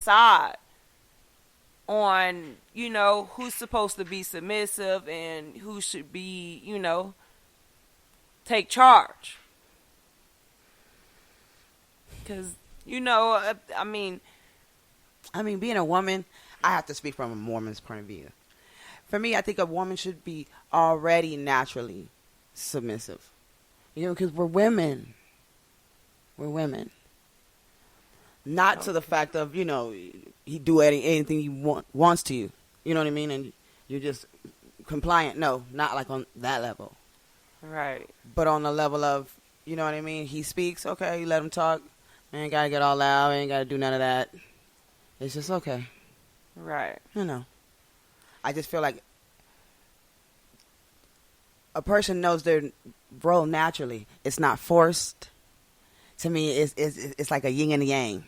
decide on, who's supposed to be submissive and who should be, take charge. Because, I mean, being a woman, I have to speak from a woman's point of view. For me, I think a woman should be already naturally submissive. Because we're women. We're women. Not to the fact of, he do anything he wants to you. You know what I mean? And you're just compliant. No, not like on that level. Right. But on the level of, you know what I mean? He speaks, okay, you let him talk. Ain't got to get all loud. Ain't got to do none of that. It's just okay. Right. I just feel like a person knows their role naturally. It's not forced. To me, it's like a yin and a yang.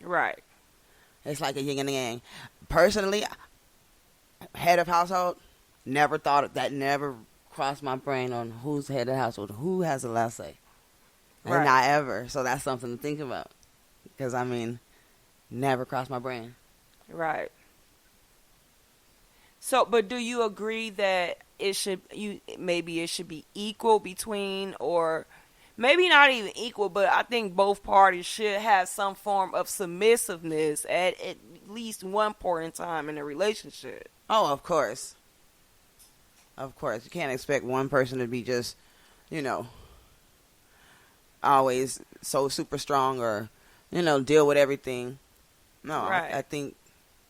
Right. It's like a yin and a yang. Personally, head of household, never thought of that. Never crossed my brain on who's head of household, who has the last say. And Right. not ever. So that's something to think about. Because, never crossed my brain. Right. So, but do you agree that maybe it should be equal between, or maybe not even equal, but I think both parties should have some form of submissiveness at least one point in time in a relationship? Oh, of course. Of course. You can't expect one person to be just, always so super strong or, deal with everything. No, Right. I think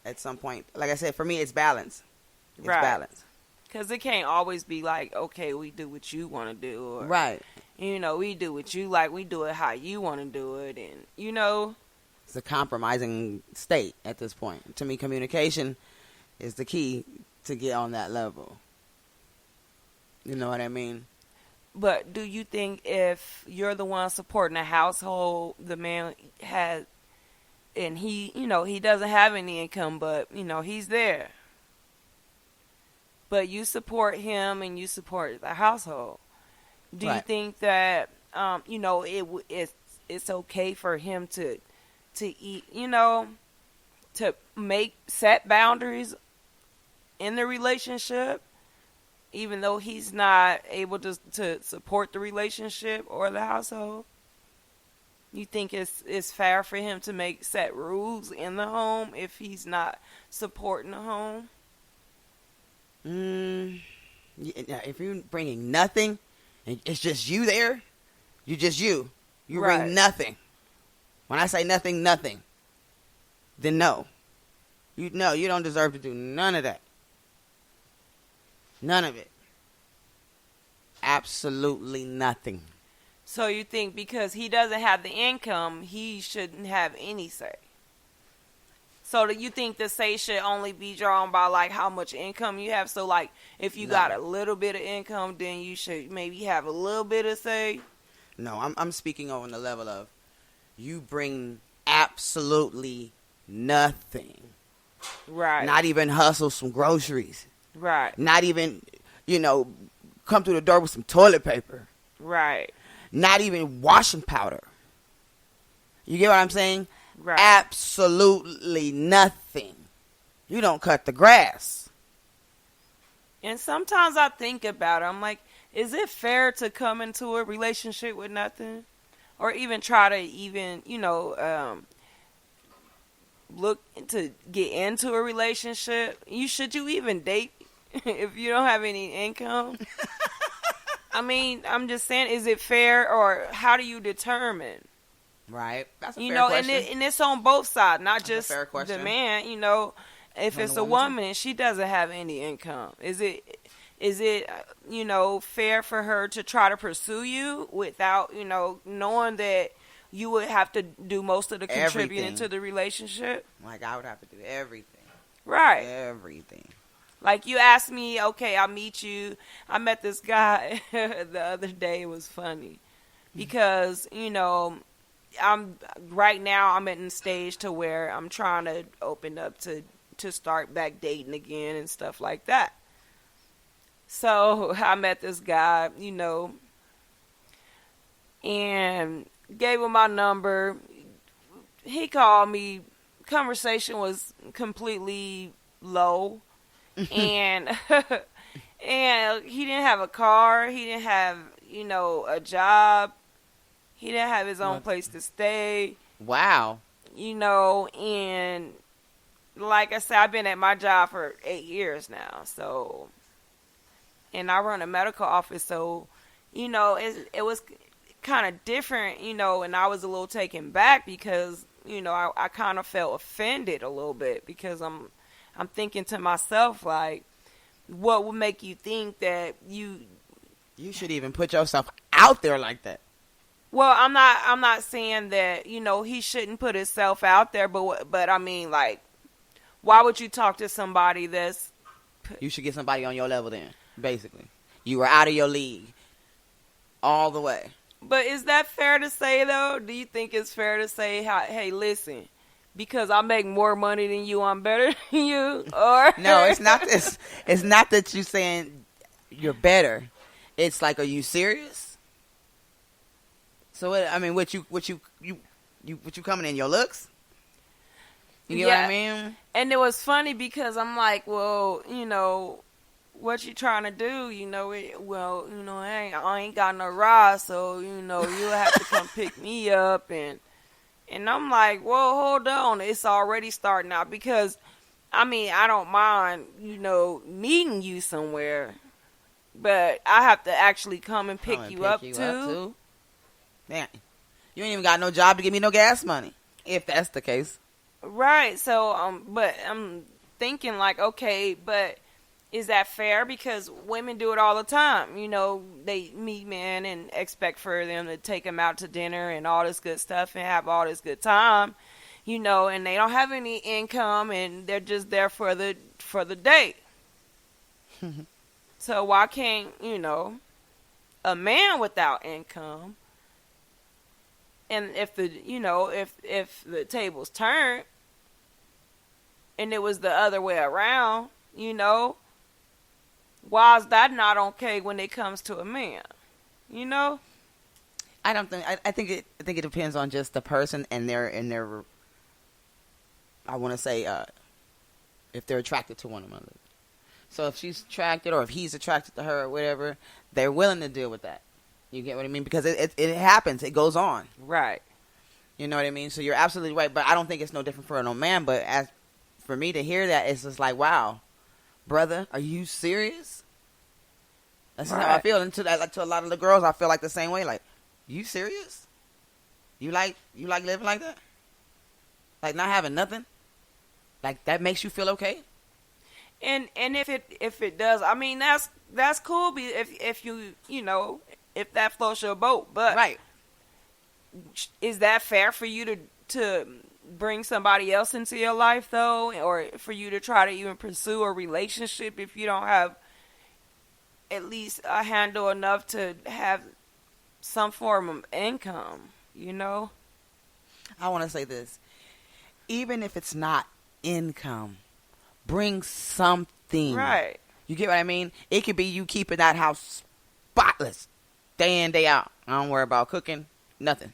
at some point, like I said, for me, it's balance. It's Right. balance. Because it can't always be like, okay, we do what you want to do. Or, Right. we do what you like. We do it how you want to do it. And, It's a compromising state at this point. To me, communication is the key to get on that level. You know what I mean? But do you think if you're the one supporting the household, the man has, and he doesn't have any income, but, he's there. But you support him and you support the household. Do you Right. think that, it's okay for him to eat, to set boundaries in the relationship, even though he's not able to support the relationship or the household? You think it's fair for him to set rules in the home if he's not supporting the home? If you're bringing nothing, and it's just you there, you're just you. You Right. bring nothing. When I say nothing, nothing, then no. You don't deserve to do none of that. None of it. Absolutely nothing. So you think because he doesn't have the income, he shouldn't have any say? So do you think the say should only be drawn by like how much income you have? So like if you No. got a little bit of income, then you should maybe have a little bit of say? No, I'm speaking on the level of you bring absolutely nothing. Right. Not even hustle some groceries. Right. Not even, come through the door with some toilet paper. Right. Not even washing powder. You get what I'm saying? Right. Absolutely nothing. You don't cut the grass. And sometimes I think about it. I'm like, is it fair to come into a relationship with nothing? Or even try to look to get into a relationship? Should you even date if you don't have any income? I'm just saying, is it fair, or how do you determine? Right. That's a fair question. And it's on both sides, not That's a just fair question. the man. If And it's the a woman, too. woman and she doesn't have any income, is it fair for her to try to pursue you without knowing that you would have to do most of the contributing Everything. to the relationship? Like, I would have to do everything. Right. Everything. Like, you asked me, okay, I'll meet you. I met this guy the other day. It was funny because, I'm right now I'm in the stage to where I'm trying to open up to start back dating again and stuff like that. So I met this guy, and gave him my number. He called me conversation was completely low, and and he didn't have a car. He didn't have, a job. He didn't have his own What? place to stay. Wow. And like I said, I've been at my job for 8 years now. So, and I run a medical office. So, it was kind of different, and I was a little taken back because, I kind of felt offended a little bit because I'm thinking to myself, like, what would make you think that you should even put yourself out there like that? Well, I'm not saying that, he shouldn't put himself out there, but I mean, like, why would you talk to somebody that's... You should get somebody on your level then, basically. You were out of your league all the way. But is that fair to say, though? Do you think it's fair to say, hey, listen, because I make more money than you, I'm better than you? Or No, it's not this. It's not that you're saying you're better. It's like, are you serious? So what you coming in your looks? You get what I mean? And it was funny because I'm like, well, what you trying to do? I ain't got no ride, so you'll have to come pick me up, and I'm like, well, hold on, it's already starting out because, I don't mind, meeting you somewhere, but I have to actually come and pick you up too. Man, you ain't even got no job to give me no gas money, if that's the case. Right. So, but I'm thinking like, okay, but is that fair? Because women do it all the time. They meet men and expect for them to take them out to dinner and all this good stuff and have all this good time, and they don't have any income and they're just there for the date. So why can't, a man without income, and if if the tables turned and it was the other way around, why is that not okay when it comes to a man? I don't think. I think it depends on just the person and their. I want to say, if they're attracted to one another. So if she's attracted or if he's attracted to her or whatever, they're willing to deal with that. You get what I mean? Because it happens. It goes on. Right. You know what I mean? So you're absolutely right. But I don't think it's no different for no man. But as for me to hear that, it's just like, wow, brother, are you serious? That's just how I feel. And to a lot of the girls, I feel like the same way. Like, you serious? You like living like that? Like not having nothing? Like that makes you feel okay? And if it does, that's cool. If you if that floats your boat, but right, is that fair for you to bring somebody else into your life though, or for you to try to even pursue a relationship if you don't have at least a handle enough to have some form of income? I want to say this: even if it's not income, bring something. Right. You get what I mean? It could be you keeping that house spotless day in, day out. I don't worry about cooking, nothing.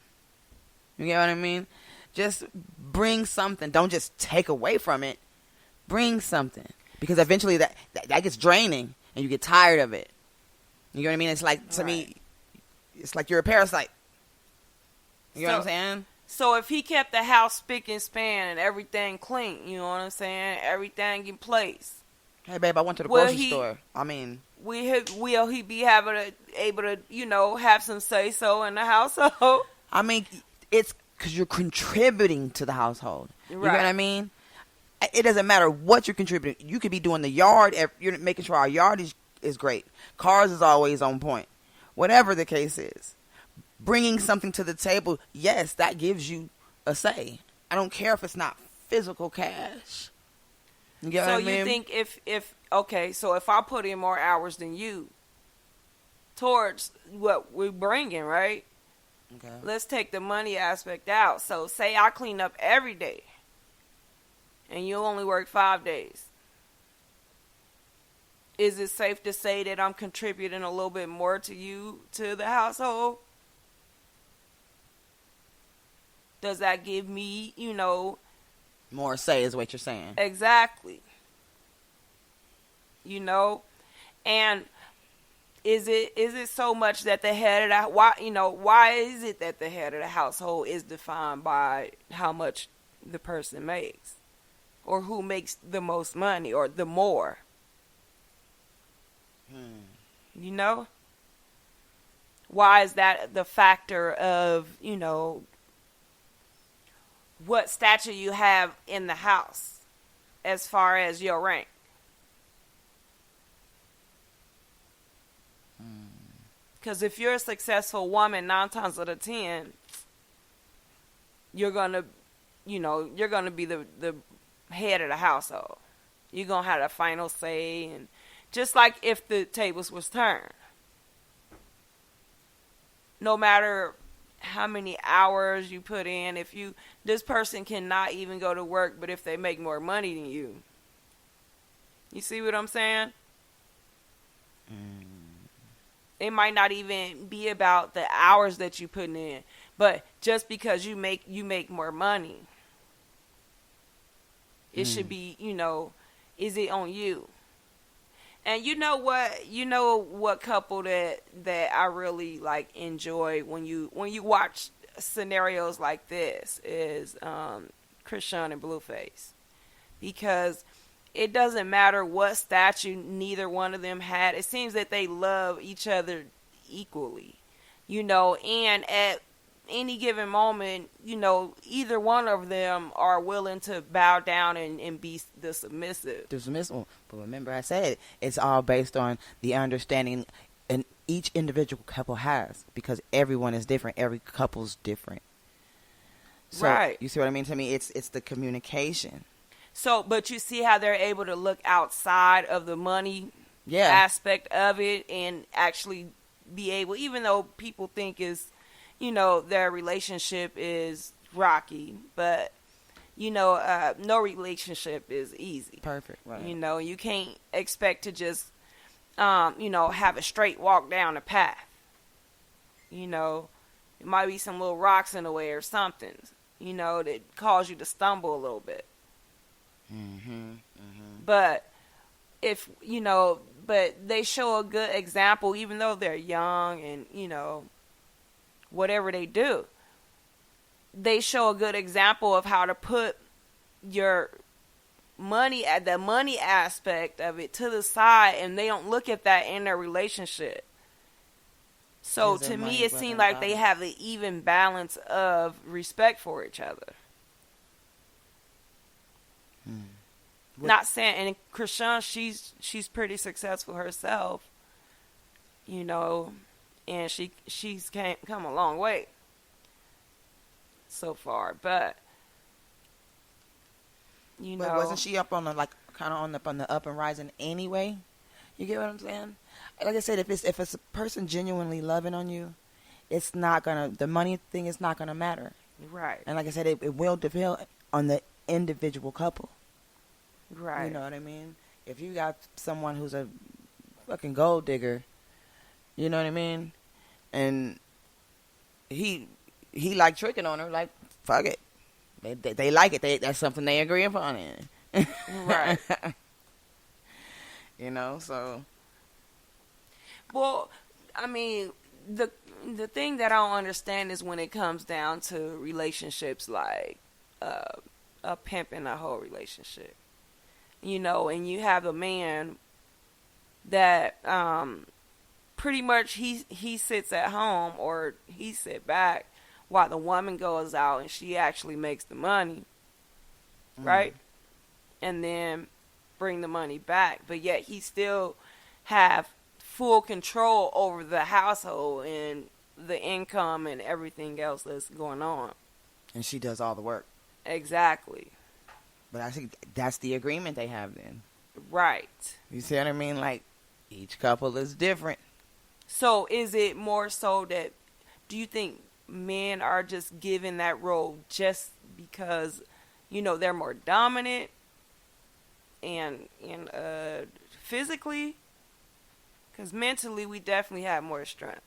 You get what I mean? Just bring something. Don't just take away from it. Bring something. Because eventually that gets draining and you get tired of it. You get what I mean? It's like, to me, it's like you're a parasite. You know what I'm saying? So if he kept the house spick and span and everything clean, you know what I'm saying? Everything in place. Hey, babe, I went to the grocery store. Will he be able to have some say so in the household? It's because you're contributing to the household. You know what I mean? It doesn't matter what you're contributing. You could be doing the yard. You're making sure our yard is great. Cars is always on point. Whatever the case is. Bringing something to the table, yes, that gives you a say. I don't care if it's not physical cash. You get what I mean? So you think if I put in more hours than you towards what we're bringing, right? Okay. Let's take the money aspect out. So say I clean up every day and you only work 5 days. Is it safe to say that I'm contributing a little bit more to you, to the household? Does that give me, More say is what you're saying. Exactly. You know, and is it so much that the head of the why is it that the head of the household is defined by how much the person makes, or who makes the most money or the more? You know, why is that the factor of what stature you have in the house as far as your rank? Because if you're a successful woman, 9 times out of 10, you're gonna be the head of the household. You're gonna have the final say, and just like if the tables was turned, no matter how many hours you put in, this person cannot even go to work, but if they make more money than you see what I'm saying? It might not even be about the hours that you put in, but just because you make more money, it should be, is it on you? And you know what couple that I really like enjoy when you watch scenarios like this is Krishan and Blueface, because it doesn't matter what statue neither one of them had. It seems that they love each other equally, and at any given moment, either one of them are willing to bow down and be the submissive. But remember I said it's all based on the understanding and each individual couple has, because everyone is different. Every couple's different. So, right. You see what I mean? To me, it's the communication. So, but you see how they're able to look outside of the money aspect of it and actually be able, even though people think their relationship is rocky, but no relationship is easy. Perfect, right? You can't expect to just have a straight walk down the path. It might be some little rocks in the way or something, that cause you to stumble a little bit. But but they show a good example, even though they're young and whatever they do, they show a good example of how to put your money at the money aspect of it to the side, and they don't look at that in their relationship. So to me, it seemed like they have an even balance of respect for each other. Not saying, and Krishan, she's pretty successful herself, and she's come a long way so far. But but wasn't she up on the kind of on the up and rising anyway? You get what I'm saying? Like I said, if it's a person genuinely loving on you, it's not the money thing is not gonna matter. Right. And like I said, it will depend on the individual couple. Right. You know what I mean? If you got someone who's a fucking gold digger, you know what I mean? And he like tricking on her, like, fuck it. They like it. That's something they agree upon. Right. So. Well, I mean, the thing that I don't understand is when it comes down to relationships like a pimp in a whole relationship. And you have a man that pretty much he sits at home, or he sit back while the woman goes out and she actually makes the money, right? And then bring the money back. But yet he still have full control over the household and the income and everything else that's going on. And she does all the work. Exactly. But I think that's the agreement they have then. Right. You see what I mean? Like, each couple is different. So is it more so that, do you think men are just given that role just because, they're more dominant and physically? Because mentally, we definitely have more strength.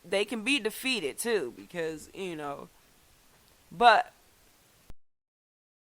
They can be defeated too, because, But